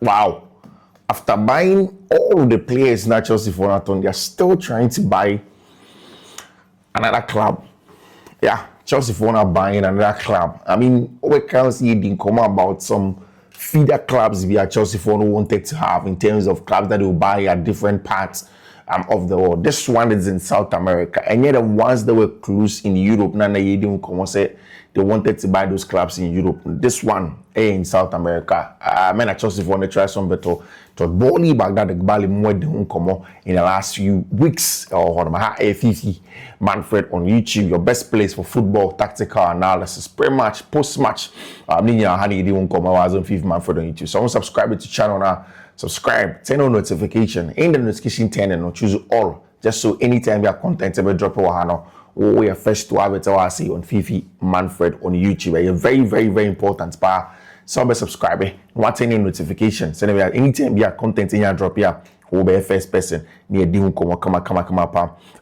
Wow. After buying all of the players in Chelsea for Nathan, they're still trying to buy another club. Yeah, Chelsea for not buying another club. I mean, we can see it come about some feeder clubs via Chelsea for wanted to have in terms of clubs that will buy at different parts of the world. This one is in South America, and yet the ones that were close in Europe, Nana Yedin come say they wanted to buy those clubs in Europe. This one in South America, I mean, Chelsea want to try some better. To Boli Baghdad the Bali more than come in the last few weeks or Fiifi-Manfred on YouTube, your best place for football tactical analysis, pre-match, post-match. Honey didn't come on Fiifi-Manfred on YouTube. So subscribe to the channel now. Subscribe, turn on notification. In the notification turn and choose all. Just so anytime your content ever drop we are first to have it I see on Fiifi-Manfred on YouTube. It's very, very, very important. So subscribe, what's any notification. So anytime your content in your drop here, will be first person near doing come up.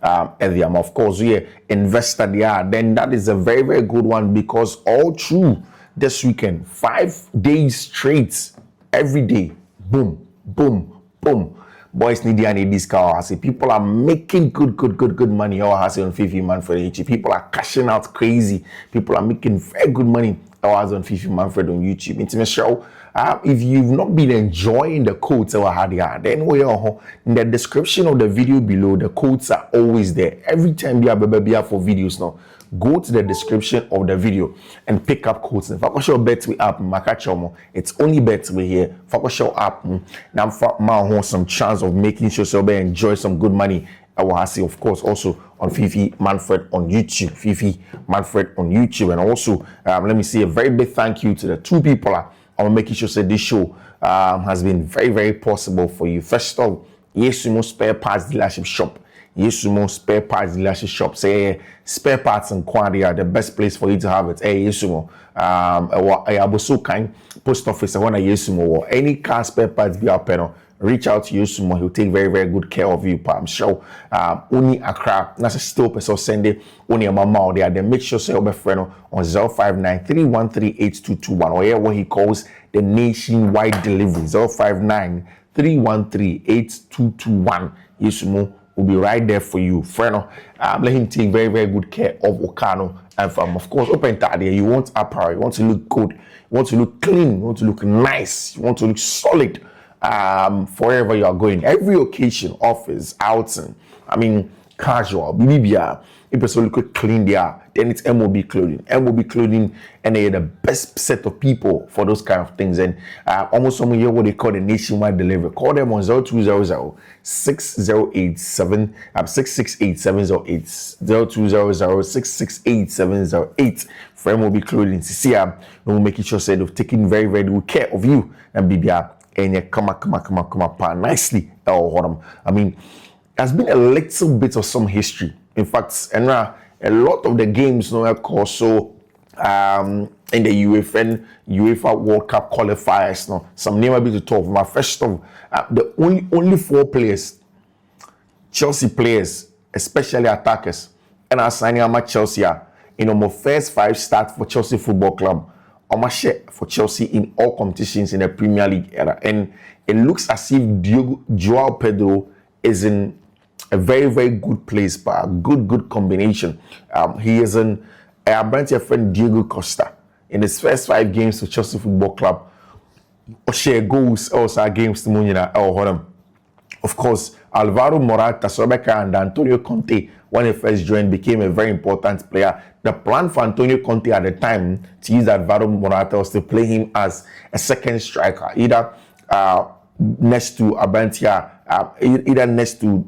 Of course, we investor there. Then that is a very, very good one because all through this weekend, 5 days straight, every day, boom, boom, boom. Boys need this car. I say people are making good money. I say on Fiifi-Manfred. People are cashing out crazy. People are making very good money. I was on Fiifi-Manfred on YouTube. It's my show. If you've not been enjoying the codes I had here, then we are in the description of the video below. The codes are always there. Every time you have for videos now, go to the description of the video and pick up codes. If I show Betway app, it's only Betway here. If I show app, now for some chance of making sure so enjoy some good money. I will see, of course, also on Fiifi-Manfred on YouTube. Fiifi-Manfred on YouTube. And also, let me say a very big thank you to the two people I'm making sure that this show has been very, very possible for you. First of all, Yesumo Spare Parts Dealership Shop. Yesumo Spare Parts Dealership Shop. Say spare parts and quantity are the best place for you to have it. Hey, Yesumo. I was so kind. Post office, I want a Yesumo or any car spare parts be up panel. Reach out to Yesumo. He'll take very, very good care of you. I'm sure. Only Accra. That's a still person send it. Only a mama there. Then make sure say your friend on 059-313-8221 or what he calls the nationwide delivery. 059-313-8221. Yesumo will be right there for you. Friend, let him take very, very good care of Okano. And from, of course, open that there. You want apparel. You want to look good. You want to look clean. You want to look nice. You want to look solid. Wherever you are going, every occasion, office, outing, I mean, casual, BBBR, if it's look clean there, then it's MOB clothing. MOB clothing, and they're the best set of people for those kind of things. And almost some here what they call the nationwide delivery. Call them on 0200 6087 668 0200 668 708 for MOB clothing. See, we'll make sure that they've taken very, very good care of you and BBR. And you come up nicely. I mean, there's been a little bit of some history. In fact, and a lot of the games now also in the UEFA World Cup qualifiers. Now, some name will be to talk. My first of the only 4 players, Chelsea players, especially attackers, and are signing at Chelsea. My first 5 starts for Chelsea Football Club. On my share for Chelsea in all competitions in the Premier League era, and it looks as if Joao Pedro is in a very, very good place, but a good combination. He is a brand friend Diego Costa in his first 5 games for Chelsea Football Club. Share goals also against Munina or of course, Alvaro Morata, Sobeka, and Antonio Conte, when he first joined, became a very important player. The plan for Antonio Conte at the time to use Alvaro Morata was to play him as a second striker, either next to Abantia, either next to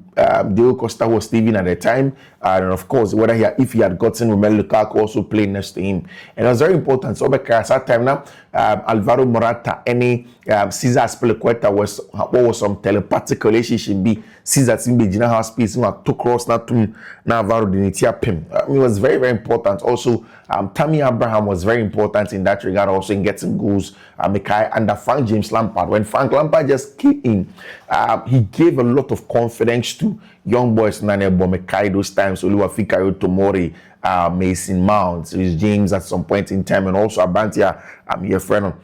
Diego Costa who was leaving at the time, and of course, whether if he had gotten Romelu Lukaku also playing next to him. And it was very important. So, at that time now, Alvaro Morata, any Cesar Azpilicueta was some telepathic relationship be Cesar Timbe Gina House Space to cross not to Alvaro Dinitia Pim. It was very, very important. Also, Tammy Abraham was very important in that regard, also in getting goals. Under Frank James Lampard. When Frank Lampard just came in, he gave a lot of confidence to young boys, Nane Bomekai, those times, Oluwafikayo Tomori, Mason Mount, James at some point in time, and also Abantia, your friend,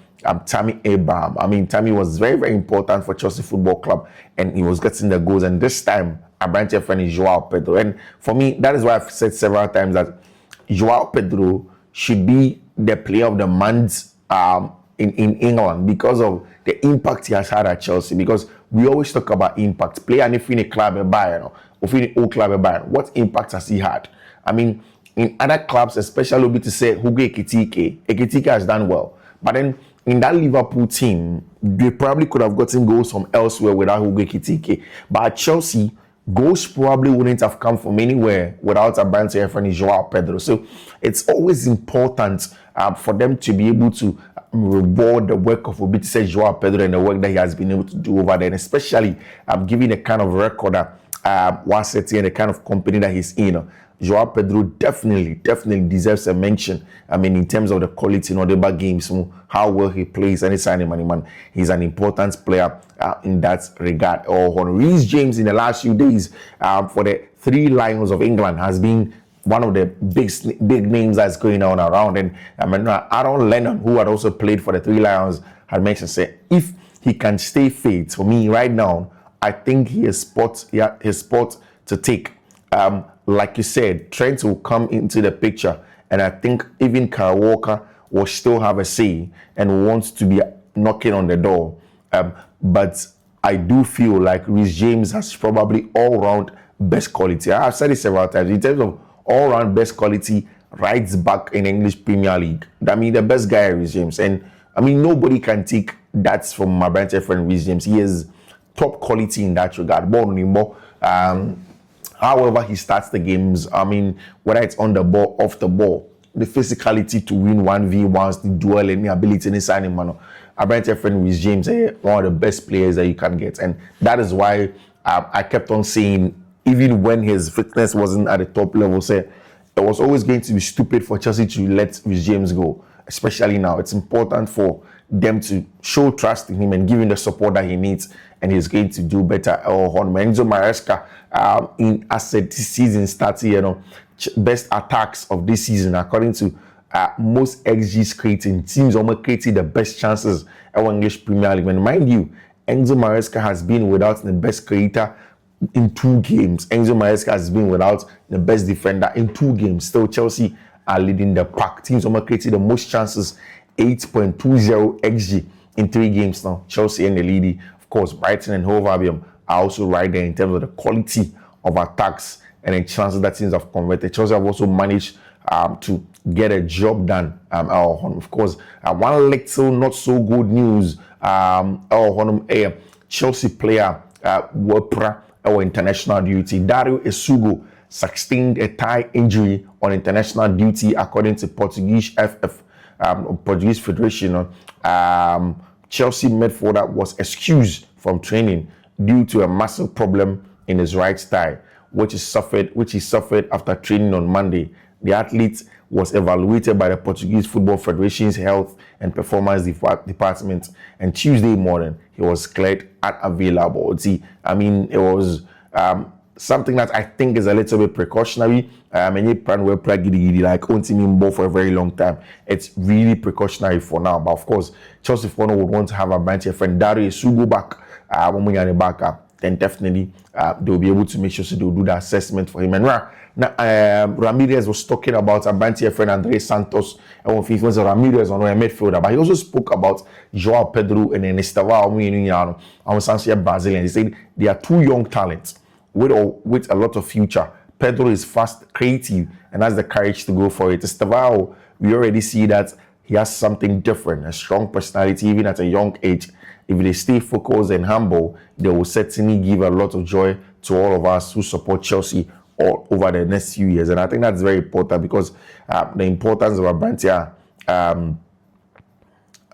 Tammy Abraham. I mean, Tammy was very, very important for Chelsea Football Club, and he was getting the goals. And this time, Abrante friend is Joao Pedro. And for me, that is why I've said several times that Joao Pedro should be the player of the month in England because of the impact he has had at Chelsea. Because we always talk about impact. Player and if in a club a Bayern or in an old club a Bayern, what impact has he had? I mean, in other clubs, especially would be to say Hugo Ekitike has done well. But then in that Liverpool team, they probably could have gotten goals from elsewhere without Hugo Ekitike. But at Chelsea, goals probably wouldn't have come from anywhere without Abrante and Joao Pedro. So it's always important for them to be able to reward the work of Obitise Joao Pedro and the work that he has been able to do over there, and especially given the kind of record that Waseti and the kind of company that he's in. Joao Pedro definitely deserves a mention. I mean, in terms of the quality in other games, how well he plays, and he's an important player in that regard. Reece James in the last few days for the Three Lions of England has been one of the big names that's going on around. And I mean, Aaron Lennon, who had also played for the Three Lions, had mentioned, say, if he can stay fit, for me right now, I think his spot to take. Like you said, Trent will come into the picture, and I think even Kyle Walker will still have a say and wants to be knocking on the door. But I do feel like Reece James has probably all-round best quality. I've said it several times. In terms of all-round best quality, right back in the English Premier League, I mean, the best guy is Reece James. And I mean, nobody can take that from my brand friend Reece James. He is top quality in that regard. However he starts the games, I mean, whether it's on the ball, off the ball, the physicality to win 1v1s, the duel, and the ability in signing man. Abrante friend Reece James, one of the best players that you can get. And that is why I kept on saying, even when his fitness wasn't at the top level, it was always going to be stupid for Chelsea to let Reece James go. Especially now, it's important for them to show trust in him and give him the support that he needs, and he's going to do better. Enzo Maresca, as this season starts, best attacks of this season according to most XGs creating teams, almost creating the best chances in English Premier League. And mind you, Enzo Maresca has been without the best creator in 2 games. Enzo Maresca has been without the best defender in 2 games. Still, Chelsea are leading the pack. Teams almost created the most chances, 8.20 XG in 3 games now. Chelsea in the lead. Of course, Brighton and Hove Albion are also right there in terms of the quality of attacks and the chances that teams have converted. Chelsea have also managed to get a job done. Of course, one little not so good news. Chelsea player Wopra or international duty. Dario Esugo sustained a thigh injury on international duty, according to Portuguese Portuguese Federation. Chelsea midfielder was excused from training due to a massive problem in his right thigh, which he suffered after training on Monday. The athlete was evaluated by the Portuguese Football Federation's Health and Performance Department, and Tuesday morning he was declared unavailable. I mean, it was something that I think is a little bit precautionary. Like on for a very long time. It's really precautionary for now. But of course, Chelsea would want to have a branch friend Dario Sugo back when we are back up. Then definitely they'll be able to make sure they'll do the assessment for him. And Ramirez was talking about Abrante friend Andre Santos and Fiifi-Manfred Ramirez on a midfielder, but he also spoke about Joao Pedro and Estavao Brazilian. He said they are 2 young talents with a lot of future. Pedro is fast, creative, and has the courage to go for it. Estavao, we already see that he has something different, a strong personality, even at a young age. If they stay focused and humble, they will certainly give a lot of joy to all of us who support Chelsea all over the next few years. And I think that's very important because the importance of Abrante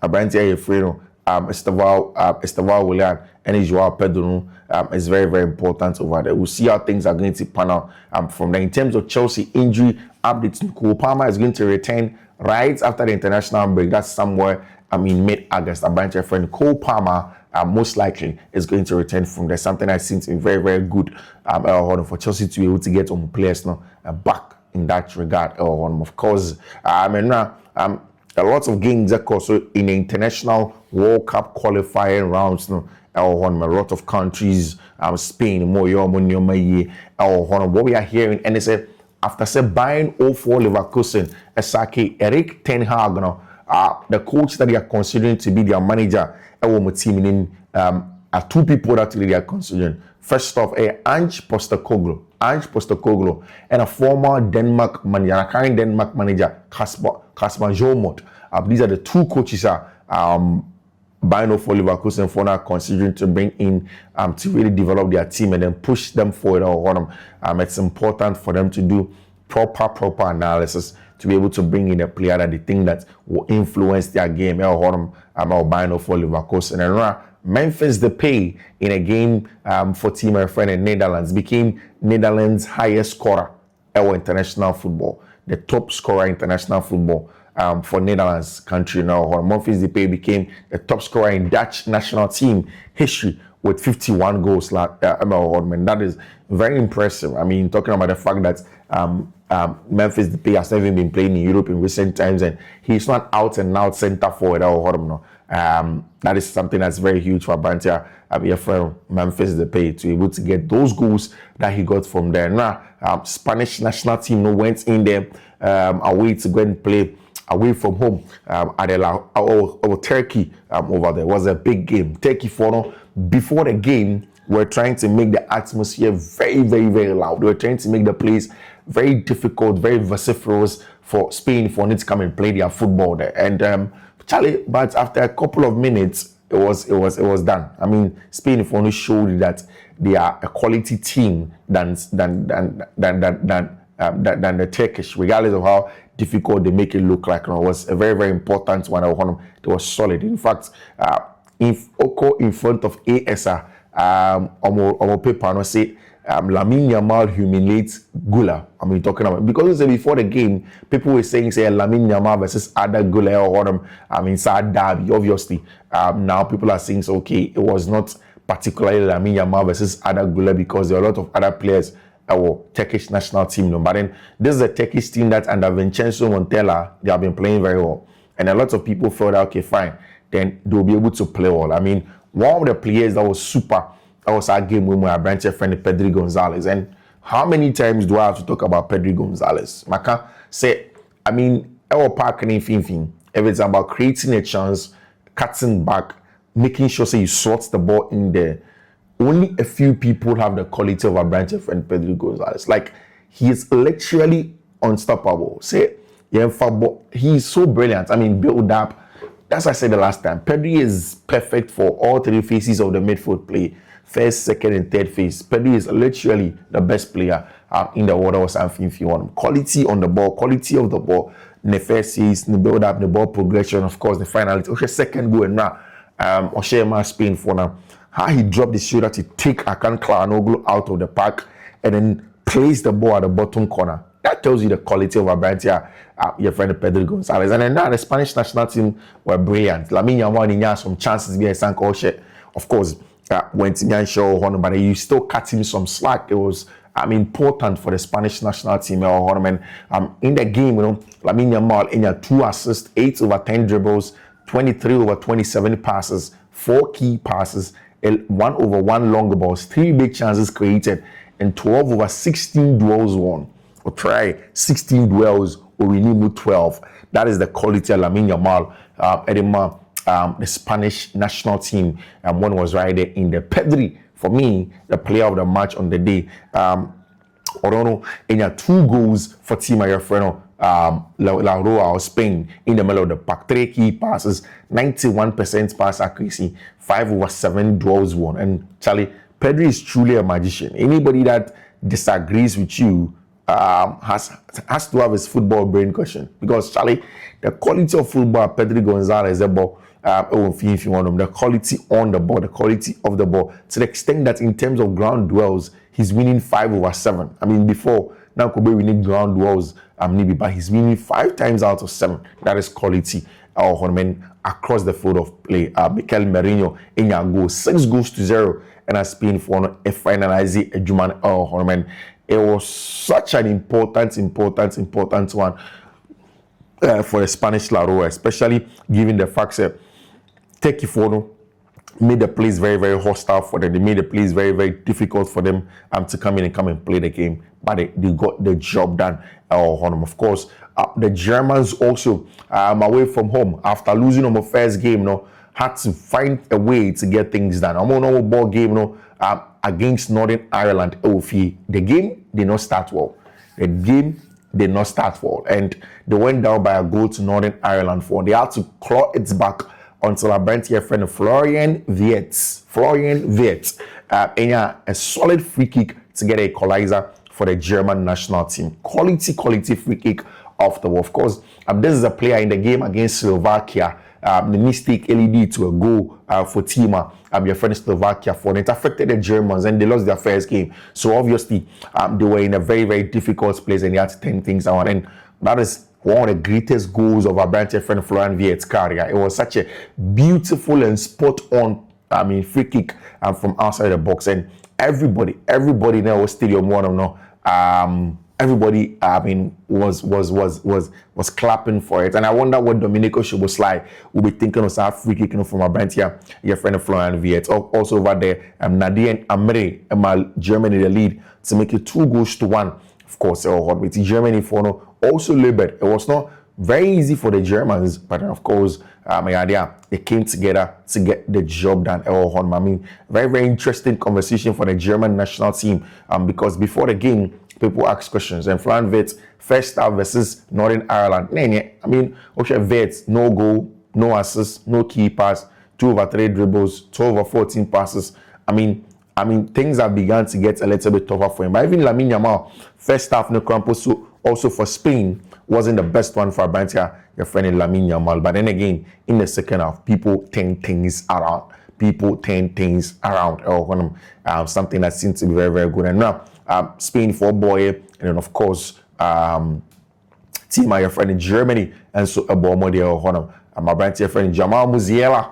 Efreno, Estavao Willian, and Joao Pedro is very, very important over there. We'll see how things are going to pan out from there. In terms of Chelsea injury updates, Cole Palmer is going to return right after the international break. That's somewhere mid-August. Abrante friend Cole Palmer most likely is going to return from there. Something I think is very, very good for Chelsea to be able to get on players now back in that regard. Of course, a lot of games that also in the international World Cup qualifying rounds, no, a lot of countries, Spain, what we are hearing, and they say after say buying 0-4 Leverkusen, Esake Eric Ten Hag, no, the coach that they are considering to be their manager, team in are two people that they are considering. First off, Ange Postecoglou, and a former Denmark manager, a current Denmark manager, Kasper Jomot. These are the two coaches buying off for Leverkusen for now considering to bring in to really develop their team and then push them forward. It's important for them to do proper analysis to be able to bring in a player that they think that will influence their game. Buying off for Leverkusen and Memphis Depay in a game for Fiifi-Manfred in Netherlands became Netherlands' highest scorer ever international football, the top scorer international football for Netherlands country now. Memphis Depay became the top scorer in Dutch national team history with 51 goals. That is very impressive. I mean, talking about the fact that Memphis Depay has never been playing in Europe in recent times, and he's not out and out centre forward. That is something that's very huge for Bantia. Your friend Memphis Depay to be able to get those goals that he got from there. Now, Spanish national team went in there away to go and play away from home at Turkey over there. It was a big game. Turkey before the game were trying to make the atmosphere very, very, very loud. They were trying to make the place very difficult, very vociferous for Spain for it to come and play their football there. And but after a couple of minutes, it was done. I mean, Spain for showed that they are a quality team than the Turkish, regardless of how difficult they make it look like. It was a very, very important one. It was solid. In fact, if Oko in front of ASA, on paper, say Lamine Yamal humiliates Gula. I mean, talking about because before the game, people were saying Lamine Yamal versus Ada Gula or sad derby. Obviously, now people are saying okay, it was not particularly Lamine Yamal versus Ada Gula because there are a lot of other players. Our Turkish national team, but then this is a Turkish team that under Vincenzo Montella they have been playing very well, and a lot of people felt that okay, fine, then they'll be able to play well. I mean, one of the players that was super. That was our game with my branch friend Pedri Gonzalez. And how many times do I have to talk about Pedri Gonzalez? Maka say, I mean, our park and anything. If it's about creating a chance, cutting back, making sure you sort the ball in there. Only a few people have the quality of our branch friend Pedri Gonzalez. Like he is literally unstoppable. Say, he's so brilliant. I mean, build up. That's what I said the last time. Pedri is perfect for all three phases of the midfield play. First, second, and third phase. Pedri is literally the best player in the world of Fiifi-Manfred. Quality on the ball, quality of the ball. The first phase, the build up, the ball progression, of course, the finality. Okay, second goal and now, Oshema Spain for now. How he dropped the shoulder to take Akan Klanoglu out of the park and then place the ball at the bottom corner. That tells you the quality of our brand here, your friend Pedri Gonzalez. And then now the Spanish national team were brilliant. Lamine Yamal had some chances behind Sanko. Of course, went in show, but you still cut him some slack. It was important for the Spanish national team. In the game, Lamine Yamal in 2 assists, 8 over 10 dribbles, 23 over 27 passes, 4 key passes, 1 over 1 long balls, 3 big chances created, and 12 over 16 duels won. Or try 16 duels or renew 12. That is the quality of Lamine Yamal. The Spanish national team, and one was right there in the Pedri. For me, the player of the match on the day. Orono in 2 goals for Team Ayafreno, La Roa of Spain in the middle of the park. 3 key passes, 91% pass accuracy, 5 over 7 duels won. And Charlie, Pedri is truly a magician. Anybody that disagrees with you has to have his football brain question, because Charlie, the quality of football Pedri Gonzalez is about the quality on the ball, the quality of the ball, to the extent that in terms of ground duels, he's winning 5 over 7. I mean, before now Kobe winning ground duels, but he's winning 5 times out of 7. That is quality. Across the field of play, Mikel Merino in your goal, 6 goals to 0, and as Spain for a finalizing a Juman. It was such an important one. for the Spanish La Roja, especially given the fact that Turkey made the place very, very hostile for them. They made the place very, very difficult for them to come in and play the game. But they got the job done. Of course, the Germans also away from home after losing on the first game, had to find a way to get things done. I'm on a ball game, against Northern Ireland. The game did not start well. The game did not start well, and they went down by a goal to Northern Ireland for. They had to claw it back until a brand here friend Florian Wirtz, a solid free kick to get an equalizer for the German national team. Quality free kick off the wall. Of course, this is a player in the game against Slovakia. The mistake lead to a goal for Tima, your friend Slovakia, for it affected the Germans and they lost their first game. So obviously, they were in a very, very difficult place and they had to turn things around. And that is one of the greatest goals of our brand friend Florian Wirtz's career. It was such a beautiful and spot on, free kick from outside the box. And everybody in our stadium everybody, was clapping for it. And I wonder what Domenico Szoboszlai will be thinking of that free kick, from our brand here, your friend Florian Wirtz. Also over there, Nadia and Amre, Germany the lead to make it 2-1. Of course, with Germany for also labored. It was not very easy for the Germans, but of course, they came together to get the job done. Very, very interesting conversation for the German national team. Because before the game, people ask questions. And Florian Wirtz, first half versus Northern Ireland. Wirtz, no goal, no assists, no key pass, 2/3 dribbles, 12/14 passes. Things have begun to get a little bit tougher for him. But even Lamine Yamal, first half, no crampos, also for Spain, wasn't the best one for Abantia, your friend Lamine Yamal. But then again, in the second half, people turn things around. Something that seems to be very, very good. And now, Spain for boy, and then of course, team your friend in Germany, and so a bomber there. My brand your friend Jamal Musiala,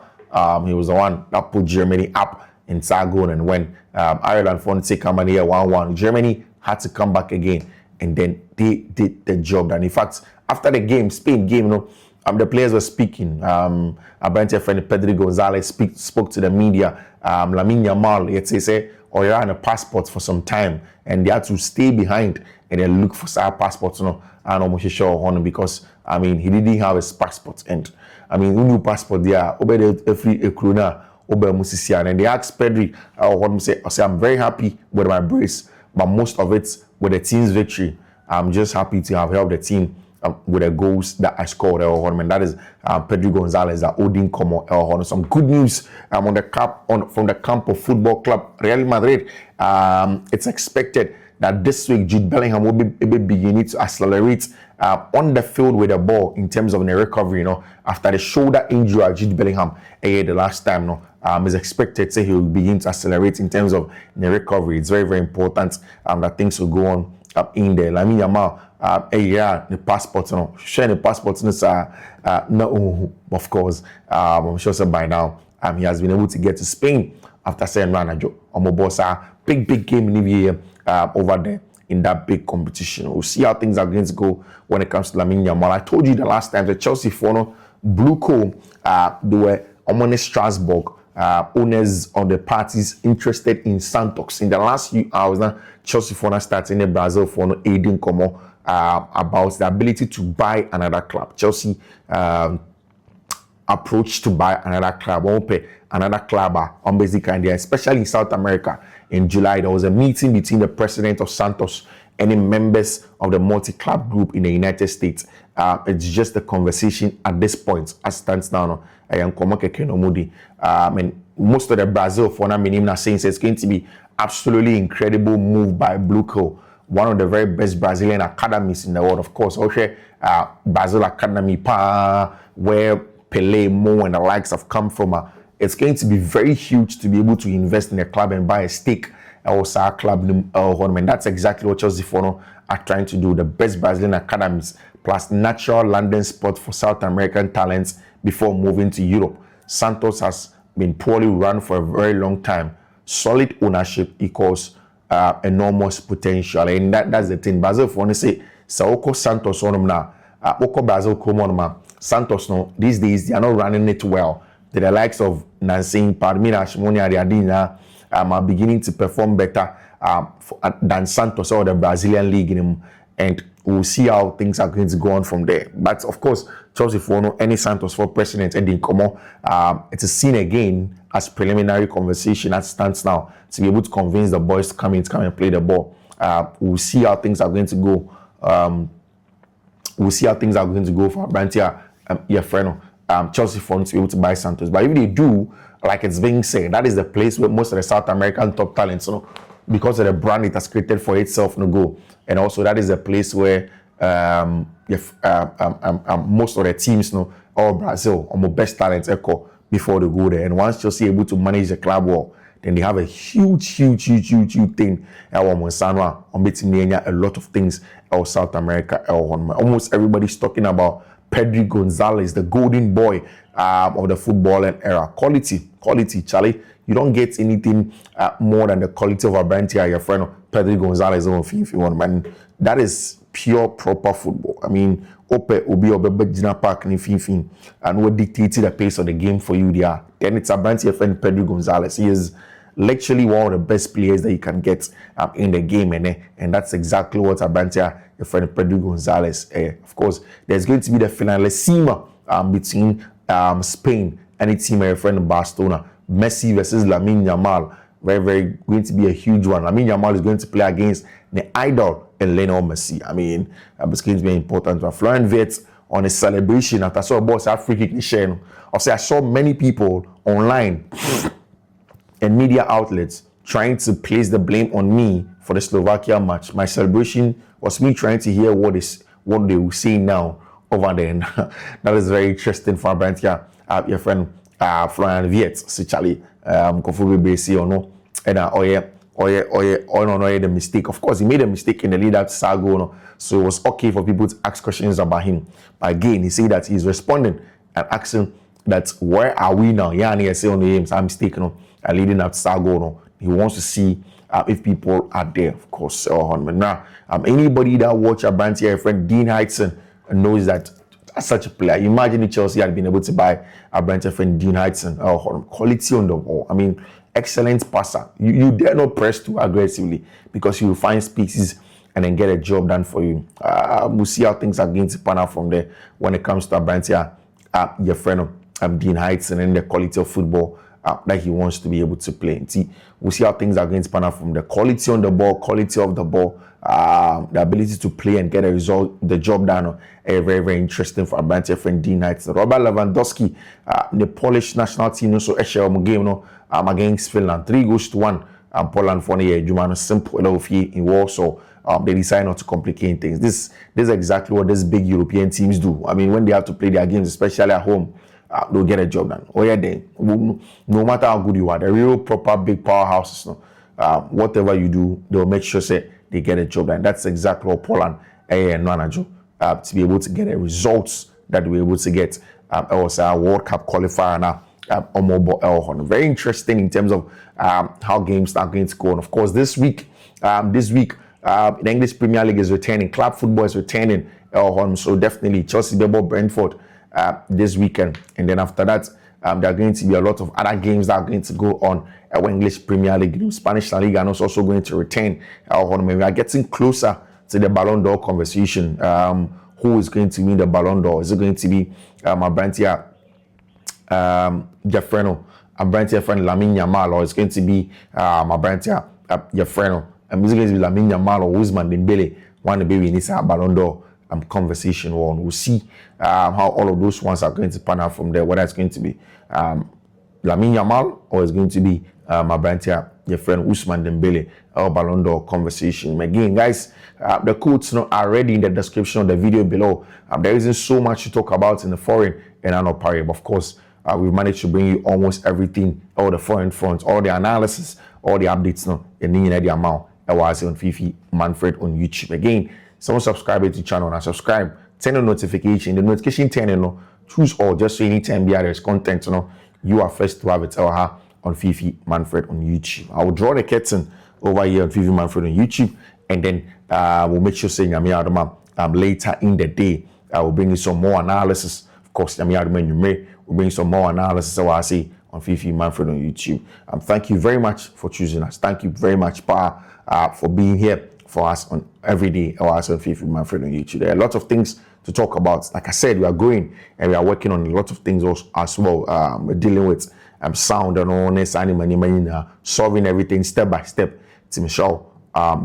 he was the one that put Germany up in Sargon, and when Ireland found to come in here 1-1, Germany had to come back again, and then they did the job. And in fact, after the game, Spain game, the players were speaking. Our brand your friend Pedri Gonzalez spoke to the media. Lamine Yamal, say, you're on a passport for some time, and they had to stay behind and then look for our passports, and almost sure because he didn't have his passport, and new passport there, every krona, and they asked Pedri, I'm very happy with my brace, but most of it with the team's victory. I'm just happy to have helped the team with the goals that I scored. And that is Pedri Gonzalez, Odin Como. Some good news from the camp of Football Club Real Madrid. It's expected that this week Jude Bellingham will be beginning to accelerate on the field with the ball in terms of the recovery. After the shoulder injury at Jude Bellingham the last time, is expected to he will begin to accelerate in terms of the recovery. It's very, very important that things will go on in there. Lamine Yamal, the passport, share the passport, no, of course. I'm sure so by now, he has been able to get to Spain after saying Ranajo. Big game in the year over there in that big competition. We'll see how things are going to go when it comes to Lamine Yamal. I told you the last time the Chelsea for Blue Co, they were on Strasbourg. Owners of the parties interested in Santos. In the last few hours now, Chelsea for starting in Brazil for aiding Como about the ability to buy another club. Chelsea approach to buy another club. Won't pay another club on basic idea, especially in South America. In July, there was a meeting between the president of Santos and the members of the multi-club group in the United States. It's just a conversation at this point, as stands now. And most of the Brazil for now saying it's going to be absolutely incredible move by Bluco, one of the very best Brazilian academies in the world. Of course, okay, Brazil Academy, where Pelé, Mo, and the likes have come from. It's going to be very huge to be able to invest in a club and buy a stake also our club. And that's exactly what Chelsea are trying to do. The best Brazilian academies plus natural landing spot for South American talents before moving to Europe. Santos has been poorly run for a very long time. Solid ownership equals enormous potential, and that's the thing. Brazil for say Saoko Santos on now. Oko Brazil Comonma, Santos, no, these days they are not running it well. The likes of Nancing, Palmira, Shimonia, Riadina are beginning to perform better than Santos or the Brazilian league. And we'll see how things are going to go on from there. But of course, Chelsea for any Santos for president and it's a seen again as preliminary conversation that stands now to be able to convince the boys to come and play the ball. We'll see how things are going to go. We'll see how things are going to go for Brantia, your friend. Chelsea for to be able to buy Santos. But if they do, like it's being said, that is the place where most of the South American top talents, because of the brand it has created for itself, go. And also that is a place where most of the teams, all Brazil, or best talents echo before they go there. And once Chelsea able to manage the club well, then they have a huge thing. A lot of things in South America. Almost everybody's talking about Pedri Gonzalez, the golden boy of the footballing era. Quality, Charlie. You don't get anything more than the quality of a brand here, your friend Pedri Gonzalez on Fiifi-Manfred, man. That is pure, proper football. I mean, Obi Jina Park in Fiifi, and what dictates the pace of the game for you there. Then it's a brand here, friend Pedri Gonzalez. He is literally one of the best players that you can get in the game, and that's exactly what a brand here, your friend Pedri Gonzalez. Of course, there's going to be the finalissima between Spain and its team, your friend Barcelona. Messi versus Lamine Yamal, very going to be a huge one. Lamine Yamal is going to play against the idol and Lionel Messi. I mean, it's going to be important. But Florian Wirtz on a celebration after I saw a boss free kick share. I saw many people online and media outlets trying to place the blame on me for the Slovakia match. My celebration was me trying to hear what they will say now over there. That is very interesting for Brantia, your friend. Florian Wirtz, si Charlie, Kofu Besi or no, and the mistake. Of course, he made a mistake in the lead up to Sago, so it was okay for people to ask questions about him. But again, he said that he's responding and asking that where are we now? Yeah, and he say on the games, I'm mistaken, leading up to Sago. He wants to see if people are there, of course. Now, anybody that watch a brand here, friend Dean Heitson, knows that. As such a player, imagine if Chelsea had been able to buy a branch friend Dean Heitson, quality on the ball. I mean, excellent passer. You dare not press too aggressively because you will find spaces and then get a job done for you. We'll see how things are going to pan out from there when it comes to a branch your friend Dean Heitson and the quality of football that he wants to be able to play. We'll see how things are going to pan out from the quality on the ball, quality of the ball, the ability to play and get a result, the job done. Very interesting for our friend Dean Heitson. Robert Lewandowski, the Polish national team, also a game against Finland, 3-1. Poland for a Jumano simple enough here in Warsaw. They decide not to complicate things. This is exactly what these big European teams do. I mean, when they have to play their games, especially at home, they'll get a job done. No matter how good you are, the real proper big powerhouses, whatever you do, they'll make sure they get a job done. That's exactly what Poland and Nanajo to be able to get a results that we're able to get. It was a World Cup qualifier now. Very interesting in terms of how games are going to go. And of course, this week, the English Premier League is returning. Club football is returning. So definitely Chelsea, Brentford this weekend. And then after that, there are going to be a lot of other games that are going to go on. English Premier League, Spanish La Liga, and also going to return. We are getting closer to the Ballon d'Or conversation. Who is going to win the Ballon d'Or? Is it going to be Brantia Jeffreno, Brantia friend Lamine Yamal, or it's going to be Brantia Jeffreno? Is it going to be Lamine Yamal or Ousmane Dembele? One the baby needs a Ballon d'Or conversation one. We'll see how all of those ones are going to pan out from there. Whether it's going to be Lamine Yamal or it's going to be my brand here, your friend Ousmane Dembele, our Ballon d'Or conversation. Again, guys, the codes are already in the description of the video below. There isn't so much to talk about in the foreign and Anopari, but of course, we've managed to bring you almost everything, all the foreign fronts, all the analysis, all the updates, and the amount I was on Fiifi-Manfred on YouTube. Again, someone subscribe to the channel and subscribe, turn on notification, the notification turn, choose all just so anytime there's content, you are first to have it on Fiifi-Manfred on YouTube. I will draw the curtain over here on Fiifi-Manfred on YouTube, and then we'll make sure saying later in the day We'll bring you some more analysis. Of course, we'll bring some more analysis. So I see on Fiifi-Manfred on YouTube. Thank you very much for choosing us. Thank you very much, Pa, for being here for us on every day. Or us on Fiifi-Manfred on YouTube. There are a lot of things to talk about. Like I said, we are growing and we are working on a lot of things as well. We're dealing with sound and all this, solving everything step by step. Team Show,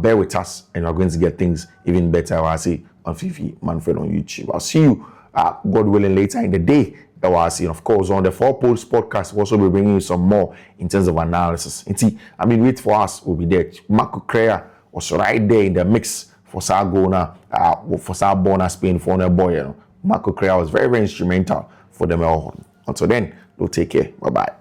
bear with us, and we're going to get things even better. I see on Fiifi-Manfred on YouTube. I'll see you, God willing, later in the day. I see, of course, on the Four Poles podcast, we'll also be bringing you some more in terms of analysis. Wait for us. We'll be there. Marco Crea was right there in the mix for Sargona, for Sarbona, Spain, for their boy. Marco Crea was very, very instrumental for them all. Until then, we'll take care. Bye bye.